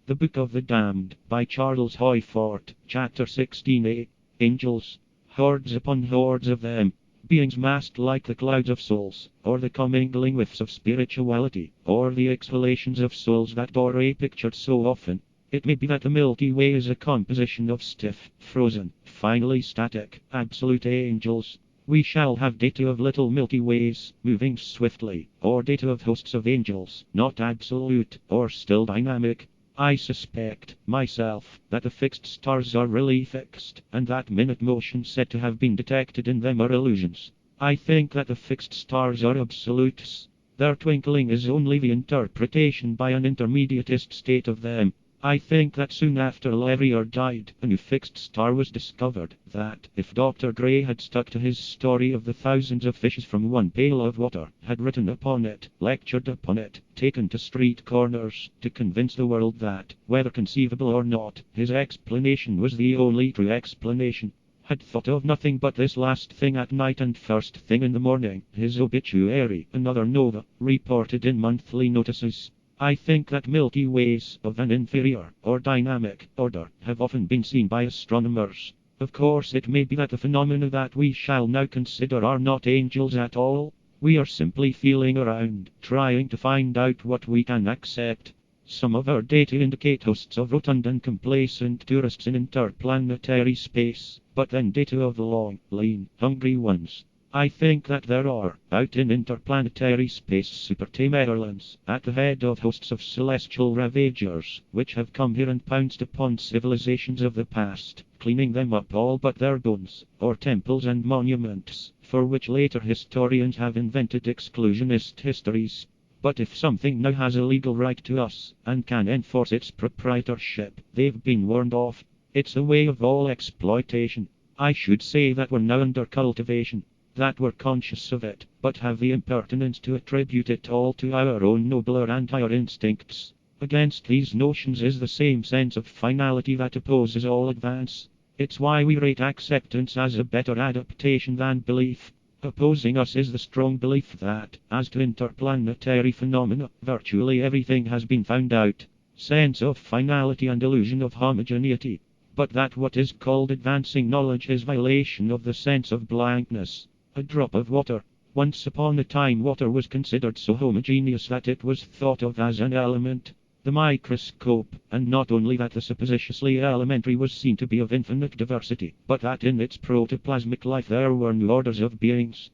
The Book of the Damned, by Charles Hoyfort, Chapter 16a. Angels. Hordes upon hordes of them. Beings massed like the clouds of souls, or the commingling whiffs of spirituality, or the exhalations of souls that Dore pictured so often. It may be that the Milky Way is a composition of stiff, frozen, finally static, absolute angels. We shall have data of little Milky Ways, moving swiftly, or data of hosts of angels, not absolute, or still dynamic. I suspect, myself, that the fixed stars are really fixed, and that minute motions said to have been detected in them are illusions. I think that the fixed stars are absolutes. Their twinkling is only the interpretation by an intermediatist state of them. I think that soon after Leverrier died, a new fixed star was discovered, that, if Dr. Gray had stuck to his story of the thousands of fishes from one pail of water, had written upon it, lectured upon it, taken to street corners, to convince the world that, whether conceivable or not, his explanation was the only true explanation, had thought of nothing but this last thing at night and first thing in the morning, his obituary, another nova, reported in monthly notices. I think that Milky Ways of an inferior, or dynamic, order, have often been seen by astronomers. Of course it may be that the phenomena that we shall now consider are not angels at all. We are simply feeling around, trying to find out what we can accept. Some of our data indicate hosts of rotund and complacent tourists in interplanetary space, but then data of the long, lean, hungry ones. I think that there are, out in interplanetary space, supertemerlands, at the head of hosts of celestial ravagers, which have come here and pounced upon civilizations of the past, cleaning them up all but their bones, or temples and monuments, for which later historians have invented exclusionist histories. But if something now has a legal right to us, and can enforce its proprietorship, they've been warned off. It's a way of all exploitation. I should say that we're now under cultivation. That we're conscious of it, but have the impertinence to attribute it all to our own nobler and higher instincts. Against these notions is the same sense of finality that opposes all advance. It's why we rate acceptance as a better adaptation than belief. Opposing us is the strong belief that, as to interplanetary phenomena, virtually everything has been found out. Sense of finality and illusion of homogeneity. But that what is called advancing knowledge is violation of the sense of blankness. A drop of water. Once upon a time water was considered so homogeneous that it was thought of as an element. The microscope, and not only that the suppositiously elementary was seen to be of infinite diversity, but that in its protoplasmic life there were new orders of beings.